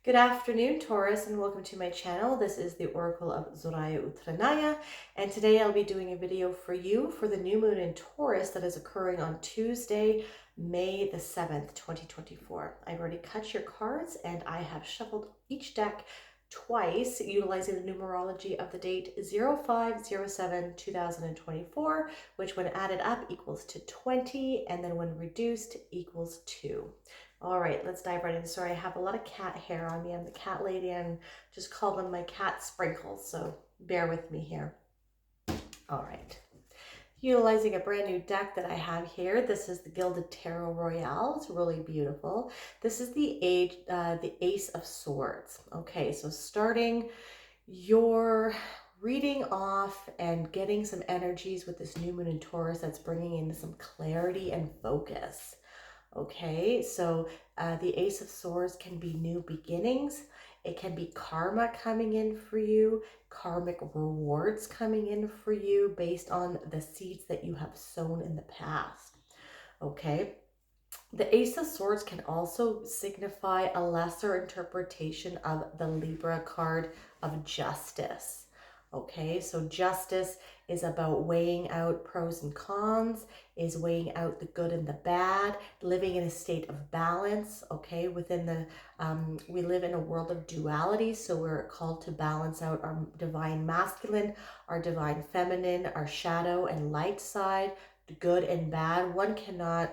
Good afternoon, Taurus, and welcome to my channel. This is the Oracle of Zoraya Utranaya, and today I'll be doing a video for you for the new moon in Taurus that is occurring on Tuesday, May the 7th, 2024. I've already cut your cards and I have shuffled each deck twice utilizing the numerology of the date 0507-2024, which when added up equals to 20, and then when reduced equals 2. All right, let's dive right in. Sorry, I have a lot of cat hair on me. I'm the cat lady and just call them my cat sprinkles, so bear with me here. All right. Utilizing a brand new deck that I have here. This is the Gilded Tarot Royale. It's really beautiful. This is the Ace of Swords. Okay, so starting your reading off and getting some energies with this new moon in Taurus that's bringing in some clarity and focus. Okay, so the Ace of Swords can be new beginnings. It can be karma coming in for you, karmic rewards coming in for you based on the seeds that you have sown in the past. Okay, the Ace of Swords can also signify a lesser interpretation of the Libra card of justice. Okay, so justice is about weighing out pros and cons, is weighing out the good and the bad, living in a state of balance. Okay, within the, we live in a world of duality, so we're called to balance out our divine masculine, our divine feminine, our shadow and light side, good and bad. One cannot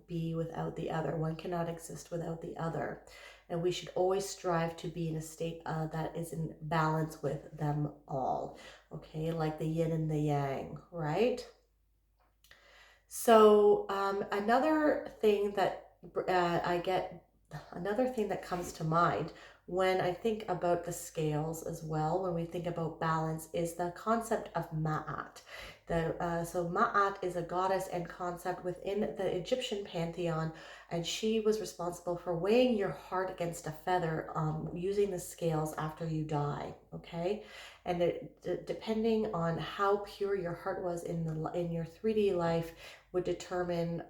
be without the other. One cannot exist without the other. And we should always strive to be in a state that is in balance with them all. Okay, like the yin and the yang, right? So another thing that another thing that comes to mind when I think about the scales as well, when we think about balance, is the concept of Ma'at. So Ma'at is a goddess and concept within the Egyptian pantheon, and she was responsible for weighing your heart against a feather using the scales after you die, okay? And depending on how pure your heart was in your 3D life would determine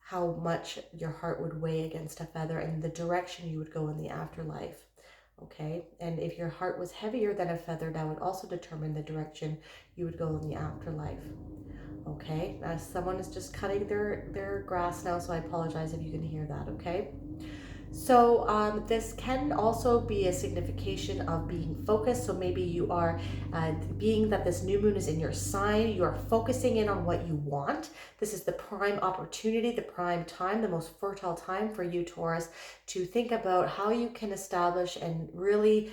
how much your heart would weigh against a feather and the direction you would go in the afterlife. Okay, and if your heart was heavier than a feather, that would also determine the direction you would go in the afterlife. Okay, someone is just cutting their grass now, so I apologize if you can hear that. Okay. So this can also be a signification of being focused. So maybe you are, being that this new moon is in your sign, you are focusing in on what you want. This is the prime opportunity, the prime time, the most fertile time for you, Taurus, to think about how you can establish and really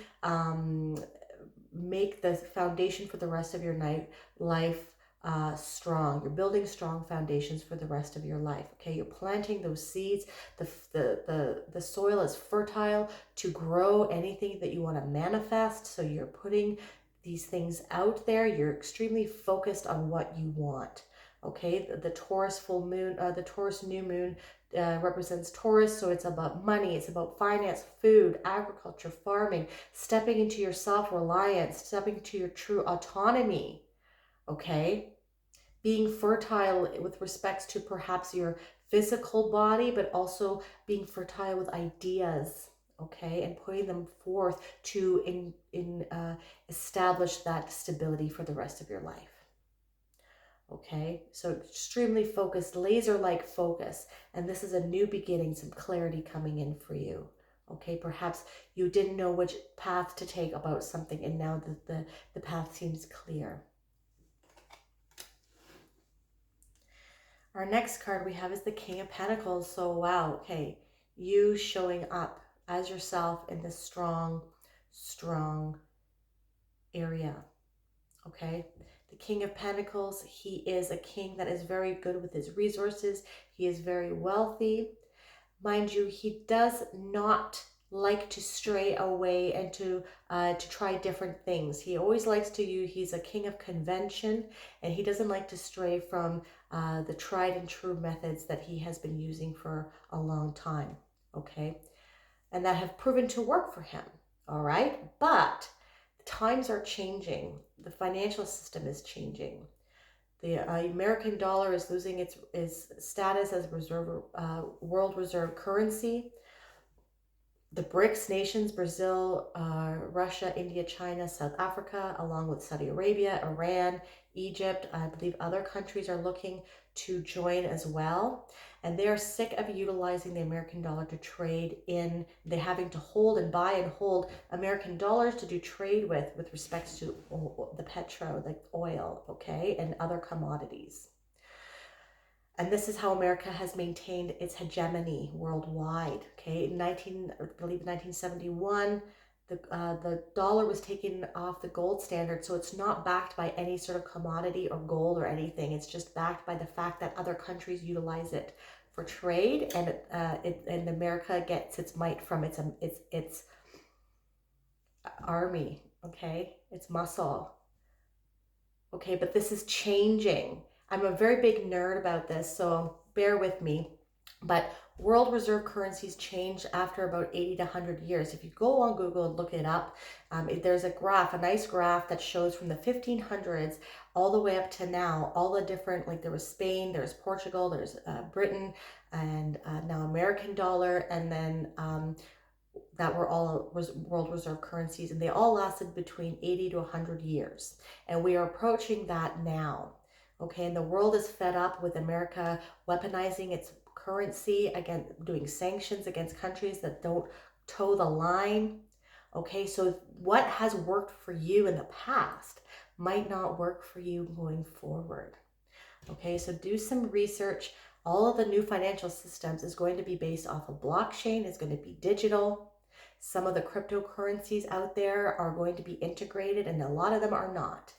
make the foundation for the rest of your life strong. You're building strong foundations for the rest of your life. Okay, you're planting those seeds. The soil is fertile to grow anything that you want to manifest. So you're putting these things out there. You're extremely focused on what you want. Okay, the Taurus full moon, the Taurus new moon represents Taurus, so it's about money, it's about finance, food, agriculture, farming, stepping into your self-reliance, stepping into your true autonomy. Okay, being fertile with respects to perhaps your physical body, but also being fertile with ideas, okay, and putting them forth to establish that stability for the rest of your life. Okay, so extremely focused, laser-like focus, and this is a new beginning, some clarity coming in for you. Okay, perhaps you didn't know which path to take about something, and now the path seems clear. Our next card we have is the King of Pentacles. So wow, okay, you showing up as yourself in this strong area. Okay, the King of Pentacles, he is a king that is very good with his resources. He is very wealthy. Mind you, he does not like to stray away and to try different things. He always likes to use, he's a king of convention, and he doesn't like to stray from the tried and true methods that he has been using for a long time, okay? And that have proven to work for him, all right? But times are changing. The financial system is changing. The American dollar is losing its status as world reserve currency. the BRICS nations, Brazil, Russia, India, China, South Africa, along with Saudi Arabia, Iran, Egypt, I believe other countries are looking to join as well. And they're sick of utilizing the American dollar to trade in. They're having to hold and buy and hold American dollars to do trade with respect to the petro, like oil, okay, and other commodities. And this is how America has maintained its hegemony worldwide. Okay, in I believe 1971, the dollar was taken off the gold standard, so it's not backed by any sort of commodity or gold or anything. It's just backed by the fact that other countries utilize it for trade, and and America gets its might from its army. Okay, its muscle. Okay, but this is changing. I'm a very big nerd about this, so bear with me. But world reserve currencies change after about 80 to 100 years. If you go on Google and look it up, there's a graph, a nice graph that shows from the 1500s all the way up to now, all the different, like there was Spain, there's Portugal, there's Britain, and now American dollar, and then that were all world reserve currencies, and they all lasted between 80 to 100 years. And we are approaching that now. Okay, and the world is fed up with America weaponizing its currency, again, doing sanctions against countries that don't toe the line. Okay, so what has worked for you in the past might not work for you going forward. Okay, so do some research. All of the new financial systems is going to be based off of blockchain, it's going to be digital. Some of the cryptocurrencies out there are going to be integrated, and a lot of them are not.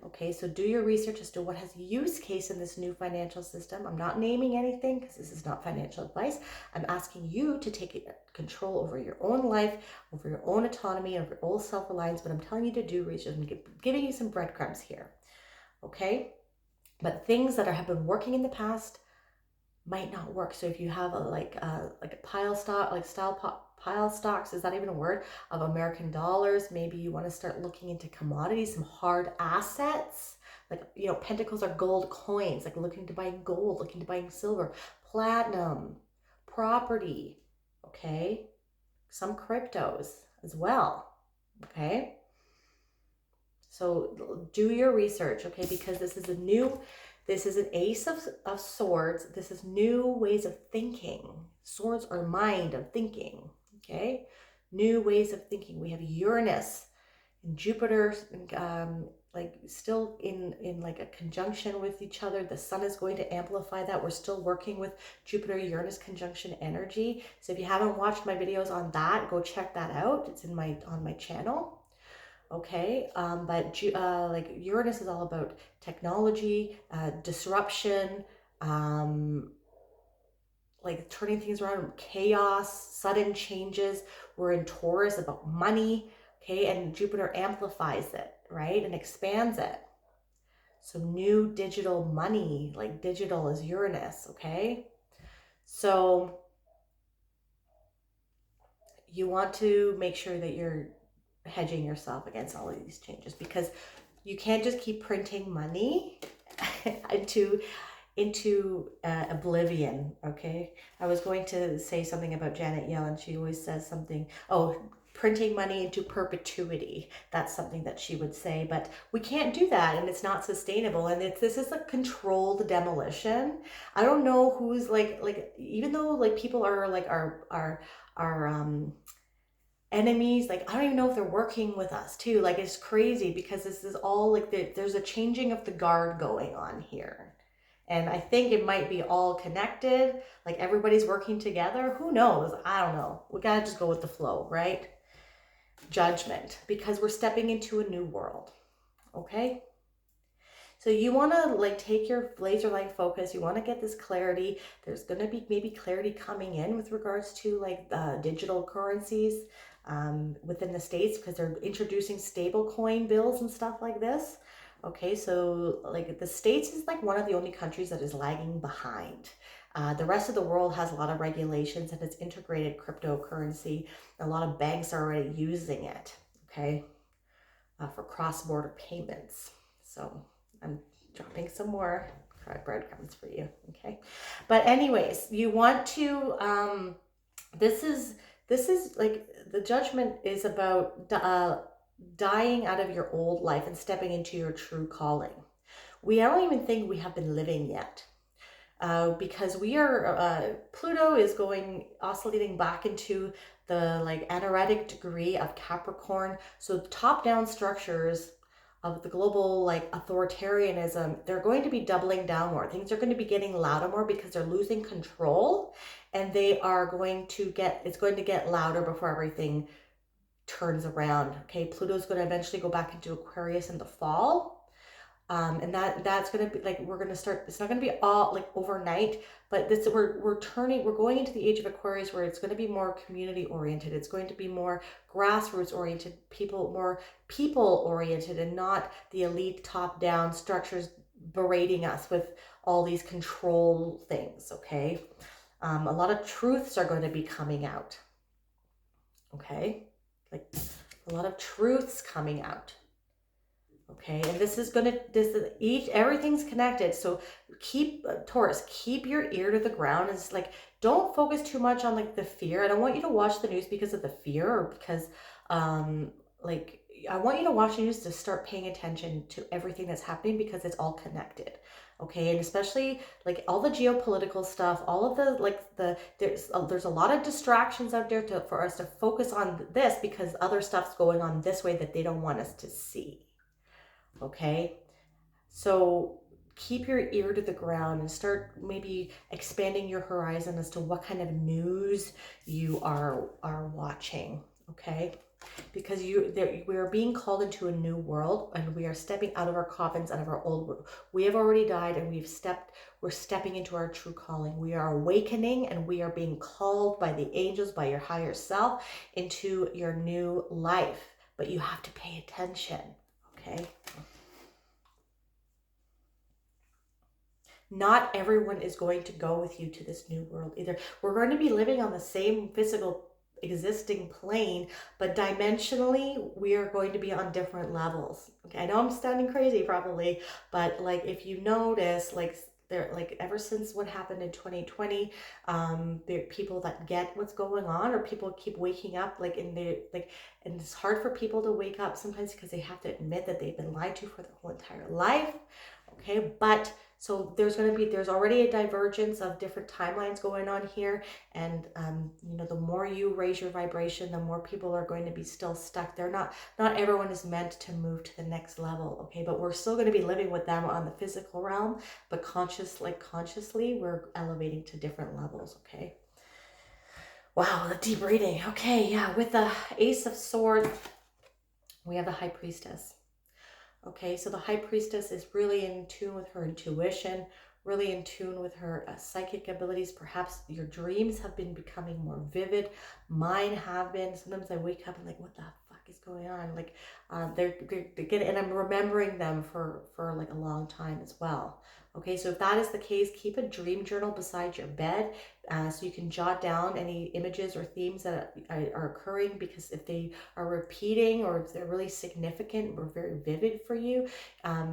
Okay, so do your research as to what has use case in this new financial system. I'm not naming anything because this is not financial advice. I'm asking you to take control over your own life, over your own autonomy, over your own self-reliance, but I'm telling you to do research. I'm giving you some breadcrumbs here. Okay, but things that have been working in the past might not work. So if you have a pile stock, like pile stocks, is that even a word, of American dollars, maybe you want to start looking into commodities, some hard assets, like, you know, pentacles are gold coins, like looking to buy gold, looking to buy silver, platinum, property, okay, some cryptos as well. Okay, so do your research, okay, because this is an ace of swords. This is new ways of thinking. Swords are mind of thinking, okay? New ways of thinking. We have Uranus and Jupiter, like still in like a conjunction with each other. The sun is going to amplify that. We're still working with Jupiter-Uranus conjunction energy. So if you haven't watched my videos on that, go check that out. It's on my channel. Okay, but like Uranus is all about technology, disruption, like turning things around, chaos, sudden changes. We're in Taurus, about money, okay, and Jupiter amplifies it, right, and expands it. So new digital money, like digital is Uranus, okay? So you want to make sure that you're hedging yourself against all of these changes, because you can't just keep printing money into oblivion. Okay, I was going to say something about Janet Yellen. She always says something, oh, printing money into perpetuity. That's something that she would say, but we can't do that, and it's not sustainable, and this is a controlled demolition. I don't know who's like even though like people are like our enemies, like I don't even know if they're working with us too. Like it's crazy because this is all like there's a changing of the guard going on here, and I think it might be all connected, like everybody's working together. Who knows? I don't know. We gotta just go with the flow, right? Judgment, because we're stepping into a new world. Okay, so you want to like take your laser light focus. You want to get this clarity. There's going to be maybe clarity coming in with regards to like digital currencies within the States, because they're introducing stable coin bills and stuff like this. Okay, so like the States is like one of the only countries that is lagging behind. The rest of the world has a lot of regulations and it's integrated cryptocurrency. A lot of banks are already using it, okay, for cross-border payments. So I'm dropping some more breadcrumbs for you, okay? But anyways, you want to, this is This is like the judgment is about dying out of your old life and stepping into your true calling. We don't even think we have been living yet. Because we are Pluto is going oscillating back into the like anaretic degree of Capricorn. So top down structures of the global like authoritarianism, they're going to be doubling down more. Things are going to be getting louder more because they're losing control, and they are going to get, it's going to get louder before everything turns around. Okay, Pluto's going to eventually go back into Aquarius in the fall. And that's gonna be like, we're gonna start, it's not gonna be all like overnight, but this we're going into the age of Aquarius, where it's going to be more community oriented. It's going to be more grassroots oriented, more people oriented, and not the elite top down structures berating us with all these control things. Okay, a lot of truths are going to be coming out. Okay, like a lot of truths coming out. Okay, and this is everything's connected. So keep, Taurus, keep your ear to the ground. It's like, don't focus too much on like the fear. I don't want you to watch the news because of the fear, or because like, I want you to watch the news to start paying attention to everything that's happening, because it's all connected. Okay, and especially like all the geopolitical stuff, all of the like there's a lot of distractions out there for us to focus on this, because other stuff's going on this way that they don't want us to see. Okay, so keep your ear to the ground and start maybe expanding your horizon as to what kind of news you are watching. Okay, because we are being called into a new world, and we are stepping out of our coffins, out of our old world. We have already died, and we're stepping into our true calling. We are awakening, and we are being called by the angels, by your higher self, into your new life. But you have to pay attention. Okay, not everyone is going to go with you to this new world either. We're going to be living on the same physical existing plane, but dimensionally we are going to be on different levels. Okay, I know I'm sounding crazy probably, but like, if you notice, like, there, like, ever since what happened in 2020, there are people that get what's going on, or people keep waking up, like, in their like, and it's hard for people to wake up sometimes because they have to admit that they've been lied to for their whole entire life. Okay, but so there's already a divergence of different timelines going on here, and you know, the more you raise your vibration, the more people are going to be still stuck. Not everyone is meant to move to the next level. Okay, but we're still going to be living with them on the physical realm, but consciously we're elevating to different levels. Okay, wow, the deep reading. Okay, yeah, with the Ace of Swords, we have the High Priestess. Okay, so the High Priestess is really in tune with her intuition, really in tune with her psychic abilities. Perhaps your dreams have been becoming more vivid. Mine have been. Sometimes I wake up and like, what the fuck is going on? Like, they're getting, and I'm remembering them for like a long time as well. Okay, so if that is the case, keep a dream journal beside your bed, so you can jot down any images or themes that are occurring, because if they are repeating, or if they're really significant or very vivid for you,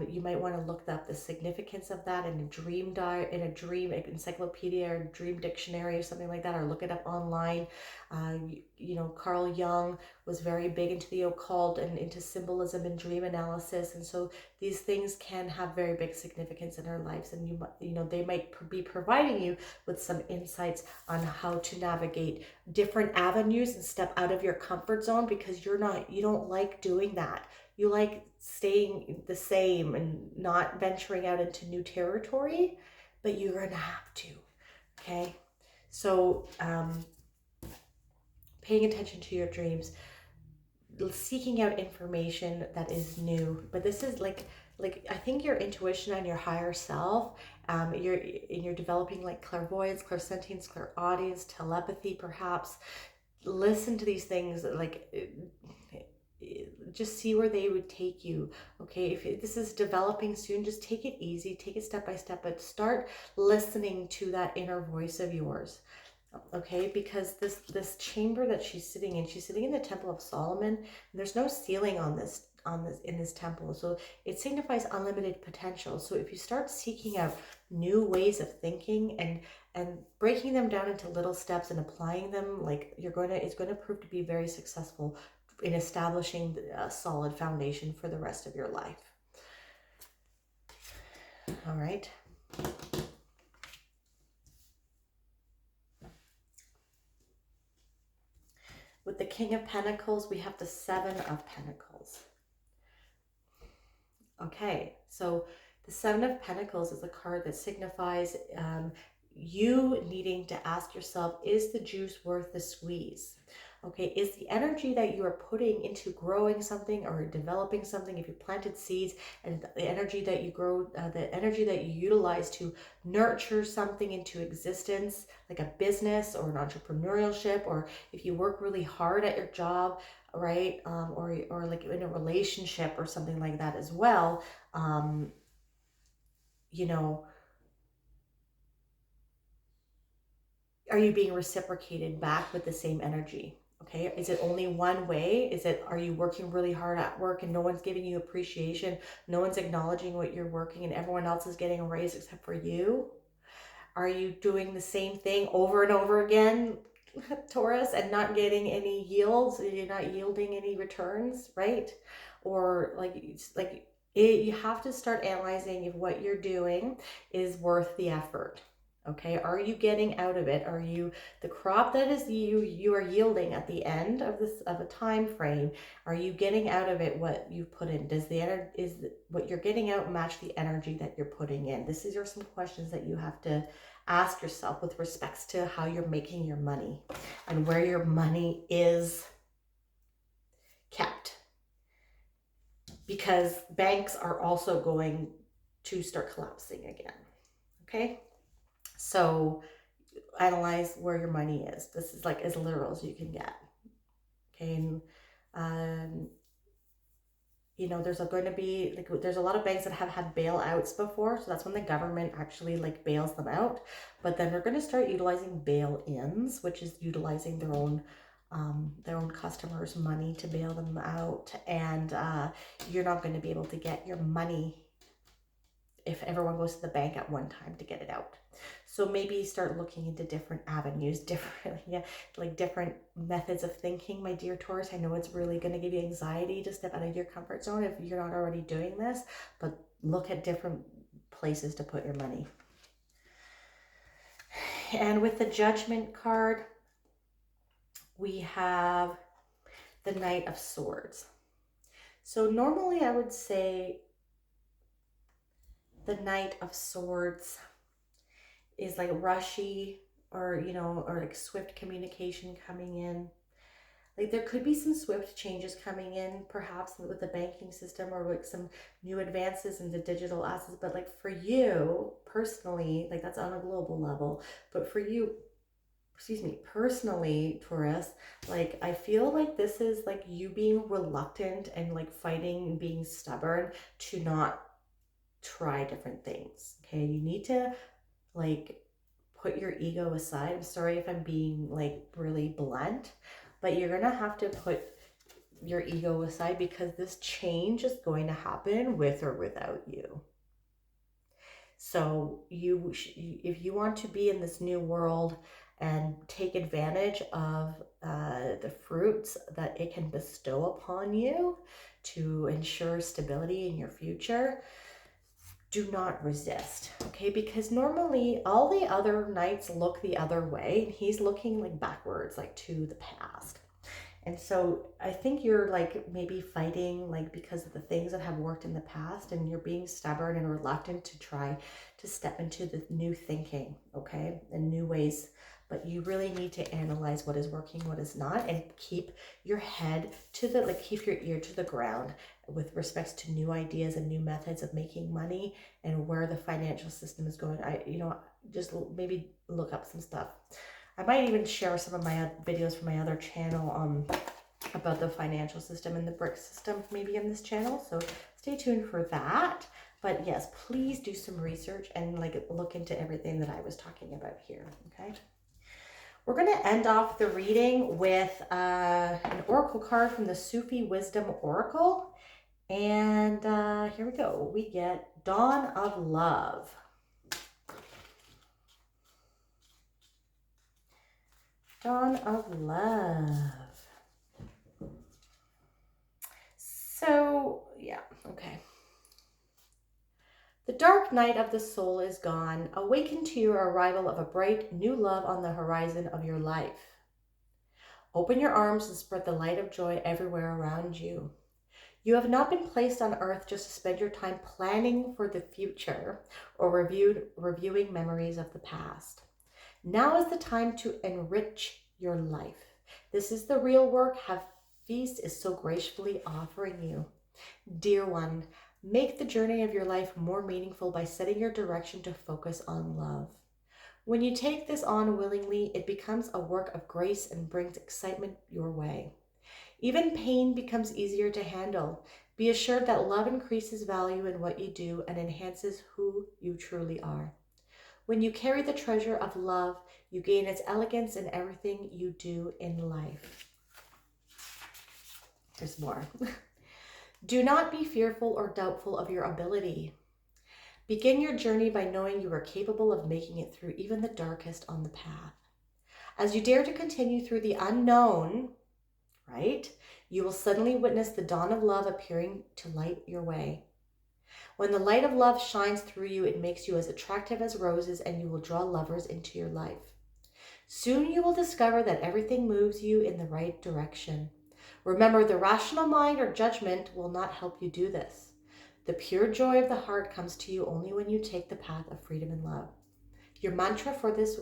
you might want to look up the significance of that in a dream encyclopedia or dream dictionary or something like that, or look it up online. You know, Carl Jung was very big into the occult and into symbolism and dream analysis, and so these things can have very big significance in our lives, and you know, they might be providing you with some insights on how to navigate different avenues and step out of your comfort zone, because you don't like doing that. You like staying the same and not venturing out into new territory, but you're gonna have to. Okay, so paying attention to your dreams, seeking out information that is new. But this is like I think your intuition and your higher self, you're developing like clairvoyance, clairsentience, clairaudience, telepathy, perhaps. Listen to these things, like, just see where they would take you. Okay, if this is developing soon, just take it easy, take it step by step, but start listening to that inner voice of yours. Okay, because this chamber that she's sitting in the Temple of Solomon, and there's no ceiling on this in this temple, so it signifies unlimited potential. So if you start seeking out new ways of thinking and breaking them down into little steps and applying them, like it's going to prove to be very successful in establishing a solid foundation for the rest of your life. All right. With the King of Pentacles, we have the Seven of Pentacles. Okay, so the Seven of Pentacles is a card that signifies you needing to ask yourself, is the juice worth the squeeze? Okay, is the energy that you are putting into growing something or developing something, if you planted seeds, and the energy that you grow, the energy that you utilize to nurture something into existence, like a business or an entrepreneurship, or if you work really hard at your job, right? Or like in a relationship or something like that as well, you know, are you being reciprocated back with the same energy? Okay, is it only one way? Are you working really hard at work and no one's giving you appreciation? No one's acknowledging what you're working and everyone else is getting a raise except for you? Are you doing the same thing over and over again, Taurus, and not getting any yields? You're not yielding any returns, right? Or you have to start analyzing if what you're doing is worth the effort. Okay, are you getting out of it? Are you the crop that is you are yielding at the end of a time frame? Are you getting out of it what you put in? Does what you're getting out match the energy that you're putting in? These are some questions that you have to ask yourself with respects to how you're making your money and where your money is kept. Because banks are also going to start collapsing again. Okay? So analyze where your money is. This is like as literal as you can get. Okay, and there's going to be there's a lot of banks that have had bailouts before, so that's when the government actually bails them out. But then they're going to start utilizing bail-ins, which is utilizing their own customers' money to bail them out, and you're not going to be able to get your money if everyone goes to the bank at one time to get it out. So maybe start looking into different avenues, different methods of thinking, my dear Taurus. I know it's really going to give you anxiety to step out of your comfort zone if you're not already doing this, but look at different places to put your money. And with the Judgment card, we have the Knight of Swords. So normally I would say the Knight of Swords is like rushy or like swift communication coming in. Like there could be some swift changes coming in, perhaps with the banking system, or like some new advances into digital assets. But like for you personally, like that's on a global level. But for you, personally, Taurus, like I feel like this is like you being reluctant and like fighting and being stubborn to not try different things. Okay, you need to put your ego aside. I'm sorry if I'm being really blunt, but you're gonna have to put your ego aside because this change is going to happen with or without you. So if you want to be in this new world and take advantage of the fruits that it can bestow upon you to ensure stability in your future, do not resist, okay? Because normally all the other knights look the other way and he's looking backwards, to the past. And so I think you're maybe fighting because of the things that have worked in the past, and you're being stubborn and reluctant to try to step into the new thinking, okay, and new ways. But you really need to analyze what is working, what is not, and keep your head to keep your ear to the ground with respects to new ideas and new methods of making money and where the financial system is going. Just maybe look up some stuff. I might even share some of my videos from my other channel about the financial system and the brick system maybe in this channel. So stay tuned for that. But yes, please do some research and look into everything that I was talking about here, okay? We're going to end off the reading with an oracle card from the Sufi Wisdom Oracle. And here we go. We get Dawn of Love. Dawn of love. So, yeah, okay. The dark night of the soul is gone. Awaken to your arrival of a bright new love on the horizon of your life. Open your arms and spread the light of joy everywhere around you. You have not been placed on earth just to spend your time planning for the future or reviewing memories of the past. Now is the time to enrich your life. This is the real work Feast is so gracefully offering you. Dear one, make the journey of your life more meaningful by setting your direction to focus on love. When you take this on willingly, it becomes a work of grace and brings excitement your way. Even pain becomes easier to handle. Be assured that love increases value in what you do and enhances who you truly are. When you carry the treasure of love, you gain its elegance in everything you do in life. There's more. Do not be fearful or doubtful of your ability. Begin your journey by knowing you are capable of making it through even the darkest on the path. As you dare to continue through the unknown, right, you will suddenly witness the dawn of love appearing to light your way. When the light of love shines through you, it makes you as attractive as roses, and you will draw lovers into your life. Soon you will discover that everything moves you in the right direction. Remember, the rational mind or judgment will not help you do this. The pure joy of the heart comes to you only when you take the path of freedom and love. Your mantra for this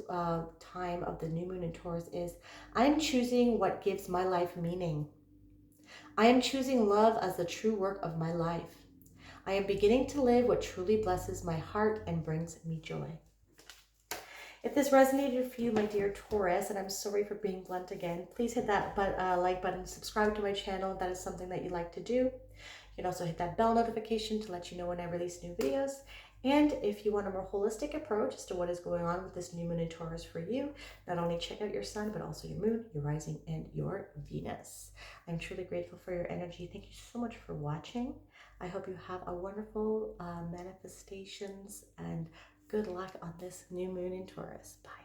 time of the new moon in Taurus is, I am choosing what gives my life meaning. I am choosing love as the true work of my life. I am beginning to live what truly blesses my heart and brings me joy. If this resonated for you, my dear Taurus, and I'm sorry for being blunt again, please hit that like button, subscribe to my channel if that is something that you like to do. You can also hit that bell notification to let you know when I release new videos. And if you want a more holistic approach as to what is going on with this new moon in Taurus for you, not only check out your sun, but also your moon, your rising, and your Venus. I'm truly grateful for your energy. Thank you so much for watching. I hope you have a wonderful manifestations and good luck on this new moon in Taurus. Bye.